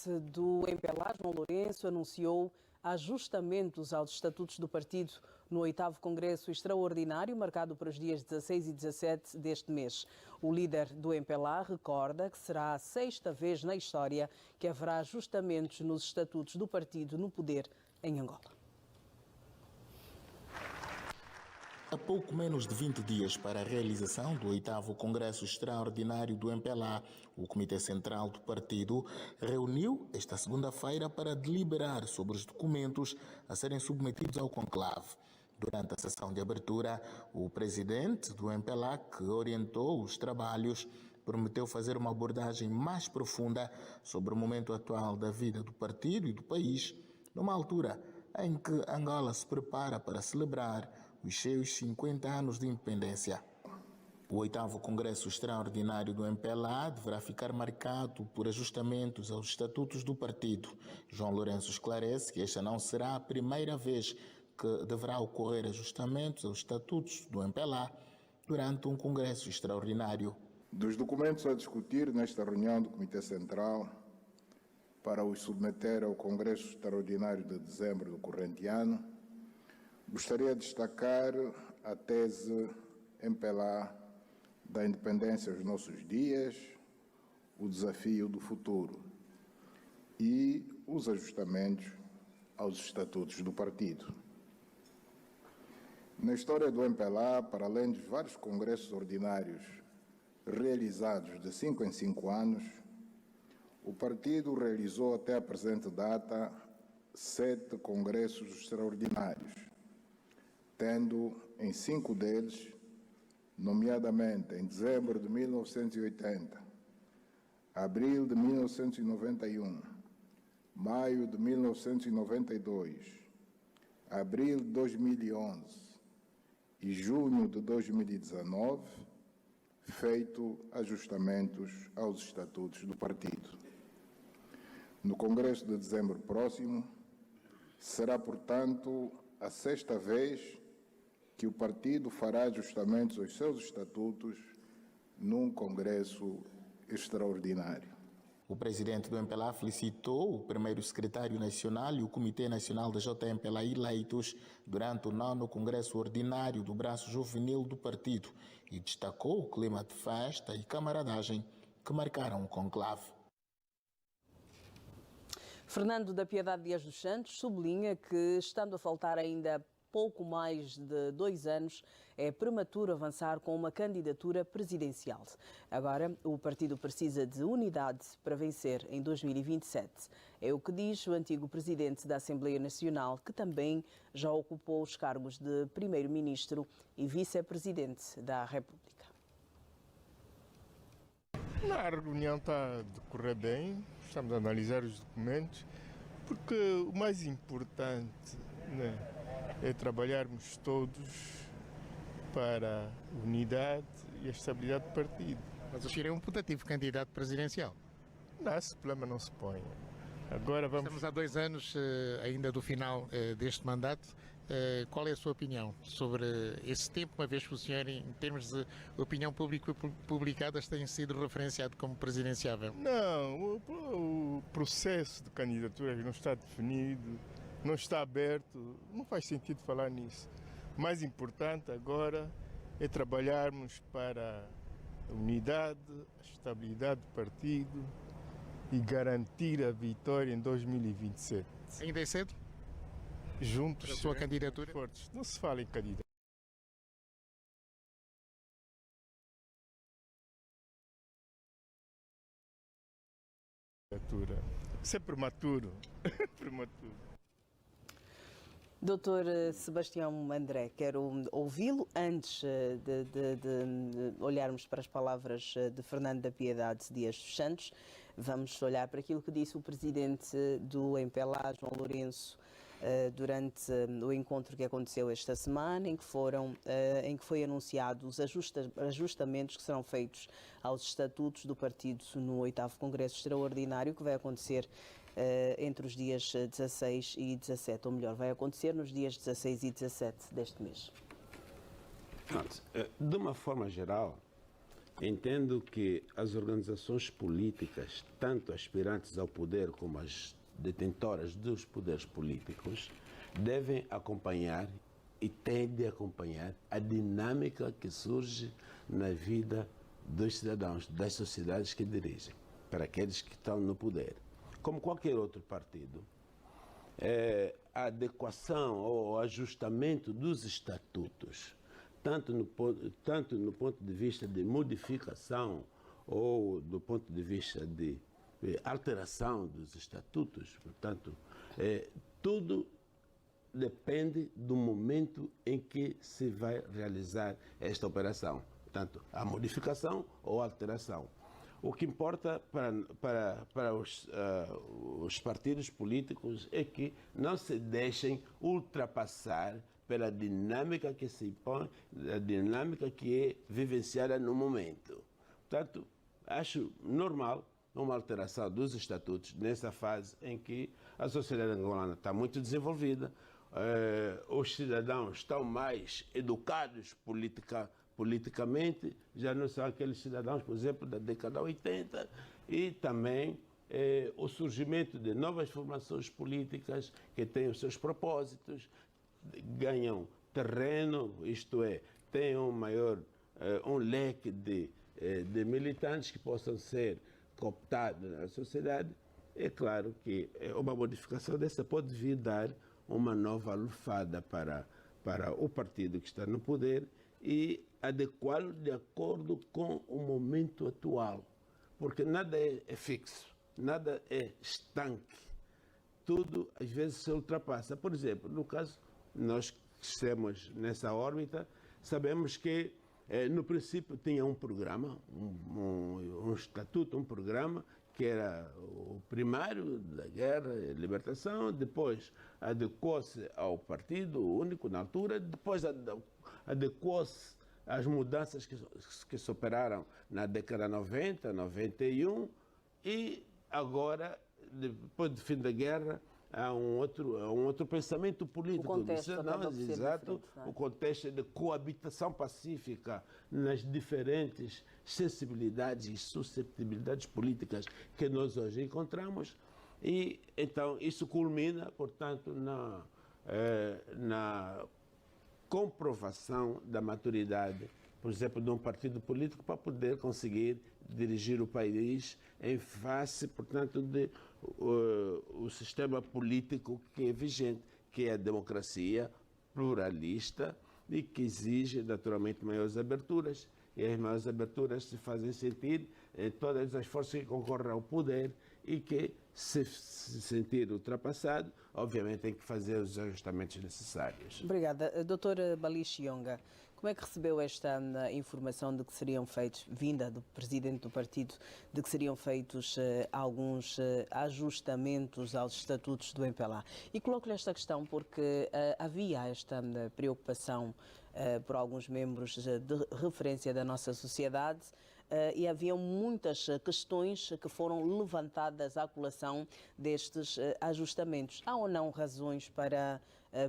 presidente do MPLA, João Lourenço, anunciou ajustamentos aos estatutos do partido no 8º Congresso Extraordinário, marcado para os dias 16 e 17 deste mês. O líder do MPLA recorda que será a 6ª vez na história que haverá ajustamentos nos estatutos do partido no poder em Angola. Há pouco menos de 20 dias para a realização do 8º Congresso Extraordinário do MPLA, o Comitê Central do Partido reuniu esta segunda-feira para deliberar sobre os documentos a serem submetidos ao conclave. Durante a sessão de abertura, o presidente do MPLA, que orientou os trabalhos, prometeu fazer uma abordagem mais profunda sobre o momento atual da vida do partido e do país, numa altura em que Angola se prepara para celebrar os seus 50 anos de independência. O 8º Congresso Extraordinário do MPLA deverá ficar marcado por ajustamentos aos estatutos do partido. João Lourenço esclarece que esta não será a primeira vez que deverá ocorrer ajustamentos aos estatutos do MPLA durante um Congresso Extraordinário. Dos documentos a discutir nesta reunião do Comitê Central, para os submeter ao Congresso Extraordinário de dezembro do corrente ano, gostaria de destacar a tese MPLA da independência aos nossos dias, o desafio do futuro e os ajustamentos aos estatutos do partido. Na história do MPLA, para além dos vários congressos ordinários realizados de 5 em 5 anos, o partido realizou até a presente data 7 congressos extraordinários, tendo em 5 deles, nomeadamente em dezembro de 1980, abril de 1991, maio de 1992, abril de 2011 e junho de 2019, feito ajustamentos aos estatutos do partido. No Congresso de dezembro próximo, será, portanto, a 6ª vez que o partido fará ajustamentos aos seus estatutos num Congresso Extraordinário. O presidente do MPLA felicitou o primeiro secretário nacional e o Comitê Nacional da JMPLA eleitos durante o 9º Congresso Ordinário do Braço Juvenil do partido e destacou o clima de festa e camaradagem que marcaram o conclave. Fernando da Piedade Dias dos Santos sublinha que, estando a faltar ainda pouco mais de 2 anos, é prematuro avançar com uma candidatura presidencial. Agora, o partido precisa de unidade para vencer em 2027. É o que diz o antigo presidente da Assembleia Nacional, que também já ocupou os cargos de primeiro-ministro e vice-presidente da República. A reunião está a decorrer bem, estamos a analisar os documentos, porque o mais importante, né, é trabalharmos todos para a unidade e a estabilidade do partido. Mas o Chile é um putativo candidato presidencial. Não, esse problema não se põe. Agora vamos... Estamos há 2 anos ainda do final deste mandato. Qual é a sua opinião sobre esse tempo, uma vez que o senhor, em termos de opinião pública publicadas, tem sido referenciado como presidenciável? Não, o processo de candidaturas não está definido, não está aberto, não faz sentido falar nisso. O mais importante agora é trabalharmos para a unidade, a estabilidade do partido e garantir a vitória em 2027. Ainda é cedo? Juntos, a sua candidatura? Fortes. Não se fala em candidatura. Isso é prematuro. Prematuro. Doutor Sebastião André, quero ouvi-lo antes de olharmos para as palavras de Fernando da Piedade Dias dos Santos. Vamos olhar para aquilo que disse o presidente do MPLA, João Lourenço, durante o encontro que aconteceu esta semana, em que foi anunciado os ajustamentos que serão feitos aos estatutos do partido no 8º Congresso Extraordinário, que vai acontecer entre os dias 16 e 17, ou melhor, vai acontecer nos dias 16 e 17 deste mês. De uma forma geral, Entendo que as organizações políticas, tanto aspirantes ao poder como as detentoras dos poderes políticos, devem acompanhar e têm de acompanhar a dinâmica que surge na vida dos cidadãos, das sociedades que dirigem, para aqueles que estão no poder. Como qualquer outro partido, a adequação ou ajustamento dos estatutos, tanto no ponto de vista de modificação ou do ponto de vista de alteração dos estatutos, portanto, tudo depende do momento em que se vai realizar esta operação, portanto, a modificação ou alteração. O que importa para os partidos políticos é que não se deixem ultrapassar pela dinâmica que se impõe, a dinâmica que é vivenciada no momento. Portanto, acho normal uma alteração dos estatutos nessa fase em que a sociedade angolana está muito desenvolvida, os cidadãos estão mais educados politicamente, já não são aqueles cidadãos, por exemplo, da década 80, e também o surgimento de novas formações políticas que têm os seus propósitos, ganham terreno, isto é, têm um leque de militantes que possam ser cooptados na sociedade. É claro que uma modificação dessa pode vir dar uma nova alufada para o partido que está no poder e adequá-lo de acordo com o momento atual, porque nada é fixo, nada é estanque, tudo às vezes se ultrapassa. Por exemplo, no caso, nós que estamos nessa órbita, sabemos que no princípio tinha um programa, um estatuto, um programa que era o primário da guerra e libertação, depois adequou-se ao partido único na altura, depois adequou-se às mudanças que se operaram na década 90, 91, e agora, depois do fim da guerra, há um outro pensamento político. O contexto exato, não é? O contexto de coabitação pacífica nas diferentes sensibilidades e susceptibilidades políticas que nós hoje encontramos. E então isso culmina, portanto, na comprovação da maturidade, por exemplo, de um partido político para poder conseguir dirigir o país em face, portanto, o sistema político que é vigente, que é a democracia pluralista e que exige, naturalmente, maiores aberturas. E as maiores aberturas se fazem sentir em todas as forças que concorrem ao poder e que, se sentir ultrapassado, obviamente tem que fazer os ajustamentos necessários. Obrigada. Doutora Balixionga, como é que recebeu esta informação de que seriam feitos, vinda do presidente do partido, de que seriam feitos alguns ajustamentos aos estatutos do MPLA? E coloco-lhe esta questão porque havia esta preocupação por alguns membros de referência da nossa sociedade e haviam muitas questões que foram levantadas à colação destes ajustamentos. Há ou não razões para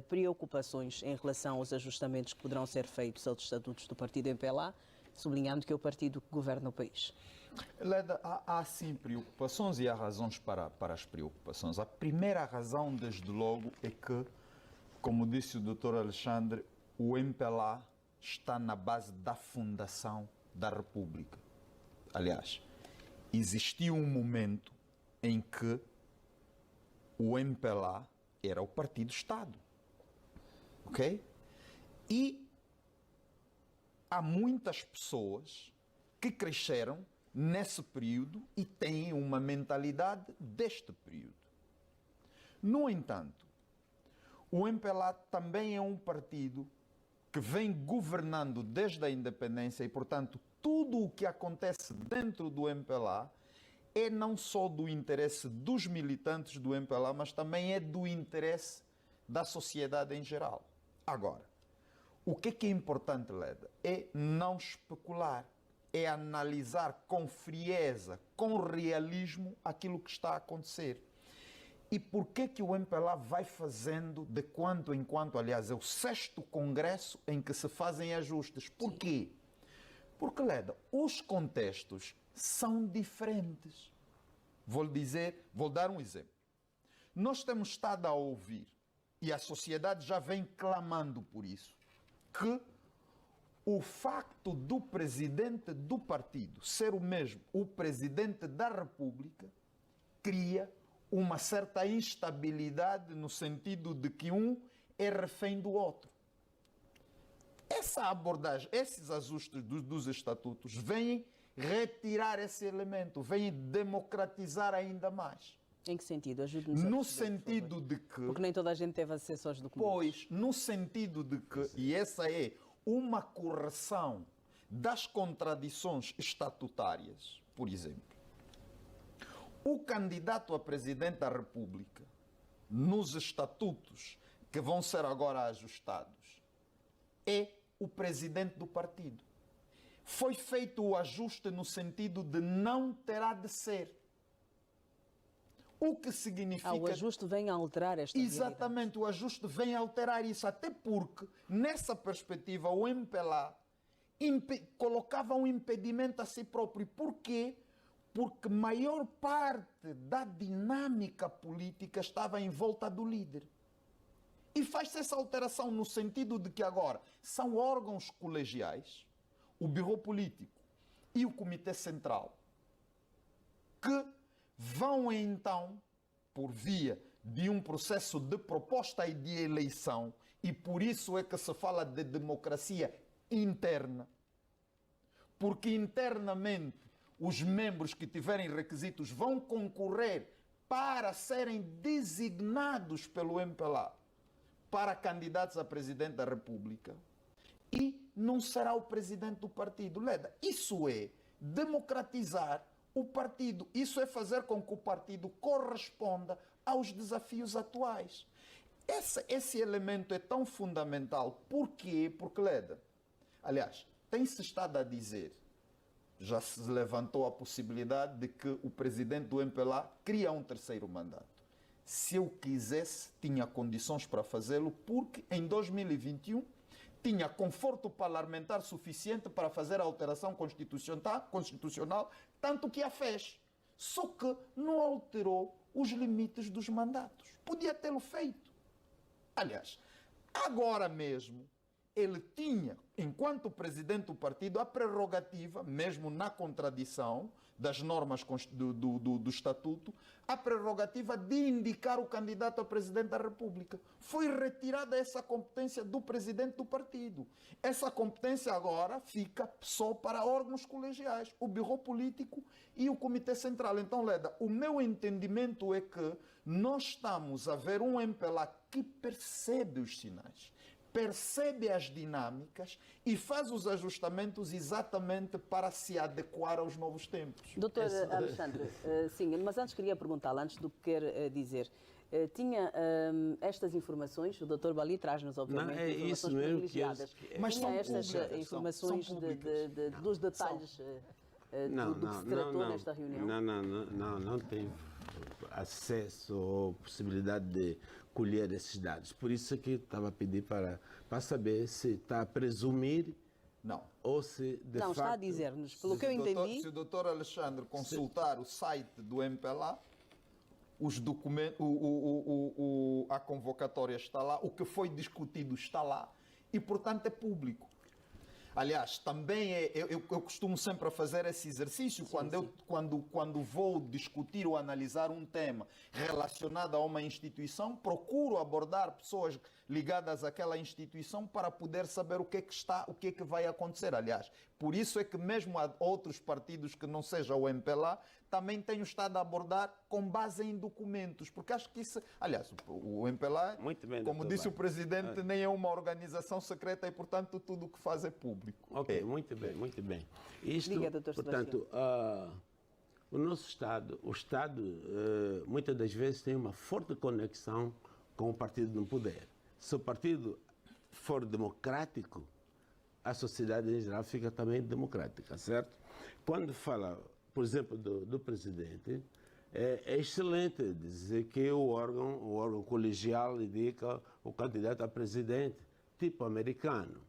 preocupações em relação aos ajustamentos que poderão ser feitos aos estatutos do partido MPLA, sublinhando que é o partido que governa o país? Leda, há sim preocupações e há razões para as preocupações. A primeira razão, desde logo, é que, como disse o Dr. Alexandre, o MPLA está na base da fundação da República. Aliás, existiu um momento em que o MPLA era o partido-Estado. Ok? E há muitas pessoas que cresceram nesse período e têm uma mentalidade deste período. No entanto, o MPLA também é um partido que vem governando desde a independência e, portanto, tudo o que acontece dentro do MPLA é não só do interesse dos militantes do MPLA, mas também é do interesse da sociedade em geral. Agora, o que é importante, Leda, é não especular, é analisar com frieza, com realismo aquilo que está a acontecer. E por que o MPLA vai fazendo de quanto em quanto, aliás, é o 6º congresso em que se fazem ajustes. Por quê? Porque, Leda, os contextos são diferentes. Vou dar um exemplo. Nós temos estado a ouvir, e a sociedade já vem clamando por isso, que o facto do presidente do partido ser o mesmo, o presidente da República, cria uma certa instabilidade no sentido de que um é refém do outro. Essa abordagem, esses ajustes dos estatutos vêm retirar esse elemento, vêm democratizar ainda mais. Em que sentido? Ajude-nos a No perceber, sentido de que... porque nem toda a gente teve acesso aos documentos. Pois, no sentido de que, e essa é uma correção das contradições estatutárias, por exemplo, o candidato a presidente da República, nos estatutos que vão ser agora ajustados, é o presidente do partido. Foi feito o ajuste no sentido de não terá de ser. O que significa... O ajuste vem a alterar esta Exatamente, realidade. o ajuste vem a alterar isso, até porque, nessa perspectiva, o MPLA colocava um impedimento a si próprio. Porquê? Porque maior parte da dinâmica política estava em volta do líder. E faz-se essa alteração no sentido de que agora são órgãos colegiais, o Bureau Político e o Comitê Central, que vão então, por via de um processo de proposta e de eleição, e por isso é que se fala de democracia interna, porque internamente os membros que tiverem requisitos vão concorrer para serem designados pelo MPLA para candidatos a presidente da República, e não será o presidente do partido. Leda, isso é democratizar o partido. Isso é fazer com que o partido corresponda aos desafios atuais. Esse elemento é tão fundamental. Porquê? Porque, Leda, aliás, tem-se estado a dizer, já se levantou a possibilidade de que o presidente do MPLA cria um terceiro mandato. Se eu quisesse, tinha condições para fazê-lo, porque em 2021 tinha conforto parlamentar suficiente para fazer a alteração constitucional, tanto que a fez. Só que não alterou os limites dos mandatos. Podia tê-lo feito. Aliás, agora mesmo, ele tinha, enquanto presidente do partido, a prerrogativa, mesmo na contradição das normas do Estatuto, a prerrogativa de indicar o candidato a presidente da República. Foi retirada essa competência do presidente do partido. Essa competência agora fica só para órgãos colegiais, o Bureau Político e o Comitê Central. Então, Leda, o meu entendimento é que nós estamos a ver um MPLA que percebe os sinais, percebe as dinâmicas e faz os ajustamentos exatamente para se adequar aos novos tempos. Doutor Alexandre, sim, mas antes queria perguntá-lo, antes do que quer dizer, tinha estas informações, o doutor Bali traz-nos, obviamente, informações privilegiadas, mas tinha estas públicas, informações são públicas. dos detalhes do que se tratou nesta reunião? Não tem acesso ou possibilidade de colher esses dados. Por isso é que estava a pedir para saber se está a presumir. Não. Ou se de não, facto... está a dizer-nos, pelo que eu entendi... Se o doutor Alexandre consultar o site do MPLA, os documentos, a convocatória está lá, o que foi discutido está lá e, portanto, é público. Aliás, também eu costumo sempre fazer esse exercício quando vou discutir ou analisar um tema relacionado a uma instituição, procuro abordar pessoas ligadas àquela instituição para poder saber o que é que vai acontecer. Aliás, por isso é que mesmo há outros partidos que não sejam o MPLA, também tenho estado a abordar com base em documentos, porque acho que isso... Aliás, o MPLA, como disse o Presidente, nem é uma organização secreta e, portanto, tudo o que faz é público. Ok, muito bem, muito bem. Isto, Diga, Dr. portanto, o nosso Estado, muitas das vezes tem uma forte conexão com o partido no poder. Se o partido for democrático, a sociedade em geral fica também democrática, certo? Quando fala, por exemplo, do presidente, é excelente dizer que o órgão colegial indica o candidato a presidente, tipo americano.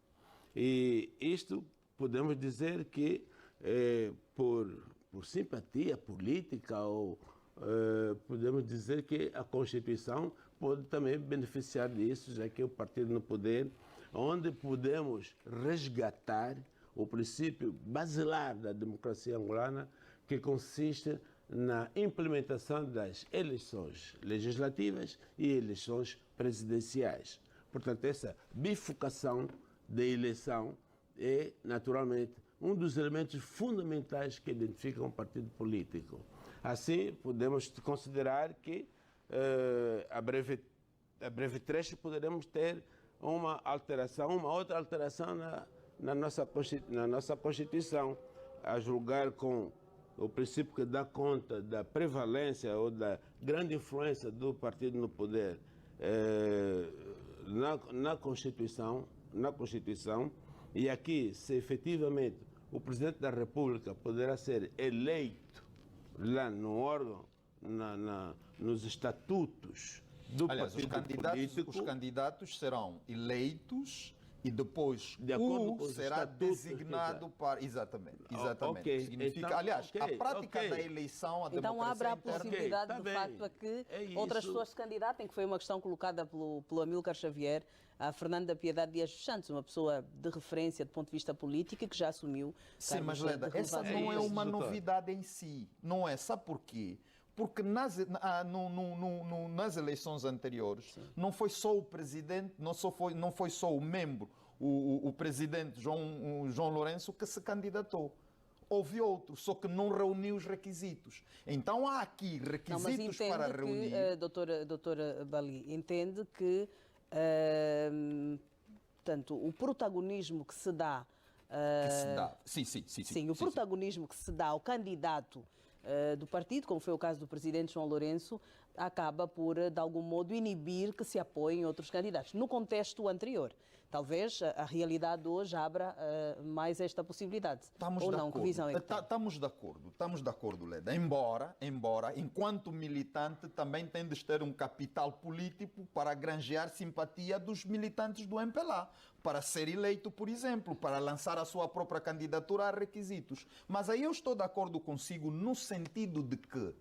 E isto podemos dizer que por simpatia política ou podemos dizer que a Constituição pode também beneficiar disso, já que o partido no poder, onde podemos resgatar o princípio basilar da democracia angolana, que consiste na implementação das eleições legislativas e eleições presidenciais. Portanto, essa bifurcação da eleição é, naturalmente, um dos elementos fundamentais que identificam um partido político. Assim, podemos considerar que, a breve trecho, poderemos ter uma outra alteração na nossa Constituição, a julgar com o princípio que dá conta da prevalência ou da grande influência do partido no poder na Constituição, e aqui, se efetivamente o Presidente da República poderá ser eleito lá no órgão, nos estatutos do partido político. Os candidatos serão eleitos e depois de acordo com os será estatutos, designado para... Exatamente. Ok, Significa, então, aliás, ok, a prática ok. da eleição, a Então democracia abre a interna... possibilidade, Ok, de tá facto, a que bem. É outras isso. pessoas se candidatem, que foi uma questão colocada pelo Amílcar Xavier, a Fernanda Piedade Dias dos Santos, uma pessoa de referência do ponto de vista político e que já assumiu... Sim, mas cargos de Leda, essa relevância. não é isso, uma doutor. novidade em si. Não é. Sabe porquê? Porque nas eleições anteriores, não foi só o presidente, não foi só o membro, o presidente João Lourenço que se candidatou. Houve outro, só que não reuniu os requisitos. Então há aqui Não, mas requisitos entende para que, reunir. doutora Bali, entende que portanto, o protagonismo que se dá... Que se dá. Sim, o protagonismo que se dá ao candidato do partido, como foi o caso do presidente João Lourenço, acaba por, de algum modo, inibir que se apoiem outros candidatos. No contexto anterior, talvez a realidade hoje abra mais esta possibilidade. Estamos ou de não? acordo. Que visão é que tem? Estamos de acordo, Leda. Embora, enquanto militante, também tem de ter um capital político para granjear simpatia dos militantes do MPLA, para ser eleito, por exemplo, para lançar a sua própria candidatura a requisitos. Mas aí eu estou de acordo consigo no sentido de que,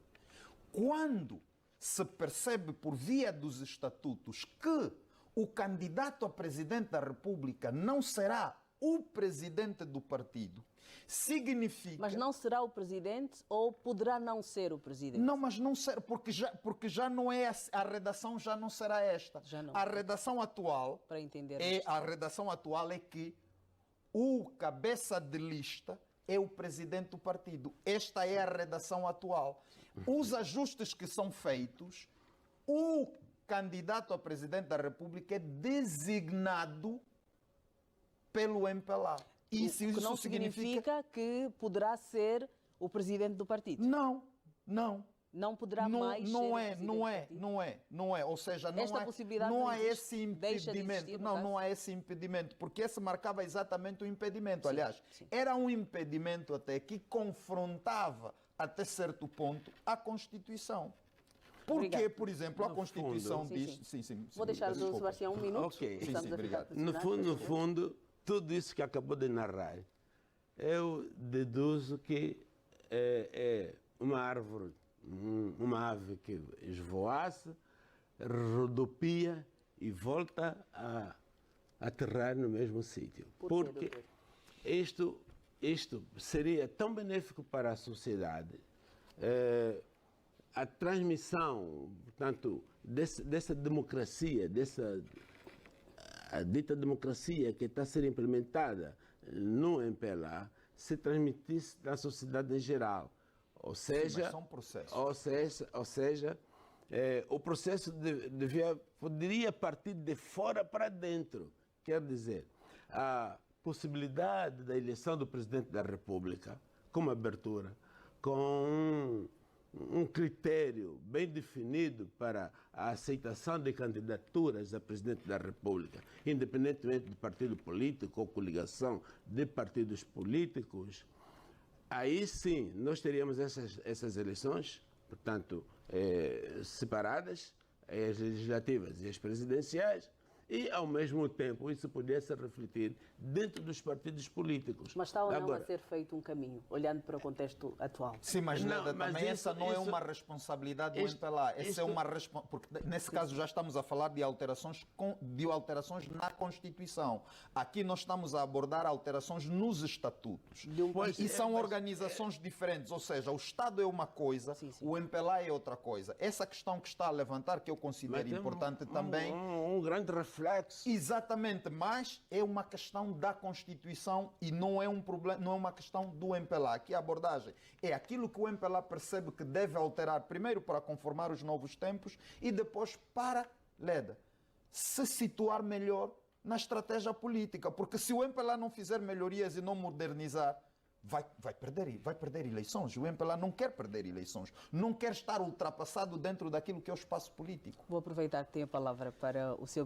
quando se percebe por via dos estatutos que o candidato a presidente da República não será o presidente do partido, significa... Mas não será o presidente ou poderá não ser o presidente? Não, mas não será, porque já não é a redação já não será esta. Já não. A redação atual Para entender a redação atual é que o cabeça de lista é o presidente do partido. Esta é a redação atual. Os ajustes que são feitos, o candidato a presidente da República é designado pelo MPLA. E se O que isso não significa que poderá ser o presidente do partido. Não. Não poderá mais ser o presidente do partido. Não é. Ou seja, Esta possibilidade não não há existe? esse Deixa de impedimento. existir, no Não, caso? não há esse impedimento, porque esse marcava exatamente o impedimento. Sim, Aliás, sim. era um impedimento até que confrontava, até certo ponto, a Constituição. Porque, Obrigada. por exemplo, a No Constituição fundo- diz... Sim. Vou deixar o desculpa. Sebastião um minuto. Ok. Estamos Sim, a ficar obrigado. pressionados. No fundo, tudo isso que acabou de narrar, eu deduzo que é uma árvore, uma ave que esvoaça, rodopia e volta a aterrar no mesmo sítio. Por quê, Porque doutor? isto seria tão benéfico para a sociedade. A transmissão, portanto, dessa democracia, a dita democracia que está a ser implementada no MPLA, se transmitisse na sociedade em geral. Ou seja, mas são processos. ou seja, o processo poderia partir de fora para dentro. Quer dizer, a possibilidade da eleição do presidente da República, com abertura, com um critério bem definido para a aceitação de candidaturas a presidente da República, independentemente de partido político ou coligação de partidos políticos, aí sim nós teríamos essas eleições, portanto, separadas, as legislativas e as presidenciais, e, ao mesmo tempo, isso pudesse refletir dentro dos partidos políticos. Mas está ou não Agora, a ser feito um caminho, olhando para o contexto atual? Sim, mas, Não, Leda, mas também isso- essa não é isso- uma responsabilidade do isto- MPLA. Essa é isto- uma porque nesse caso já estamos a falar de alterações na Constituição. Aqui nós estamos a abordar alterações nos estatutos. Pois, E são mas- organizações diferentes, ou seja, o Estado é uma coisa, Sim, sim. o MPLA é outra coisa. Essa questão que está a levantar, que eu considero mas tem importante também, um grande reflexo. exatamente, mas é uma questão da Constituição e não é um problema, não é uma questão do MPLA. Aqui a abordagem é aquilo que o MPLA percebe que deve alterar primeiro para conformar os novos tempos e depois para, Leda, se situar melhor na estratégia política, porque se o MPLA não fizer melhorias e não modernizar, vai perder eleições. O MPLA não quer perder eleições, não quer estar ultrapassado dentro daquilo que é o espaço político. Vou aproveitar que tem a palavra para o seu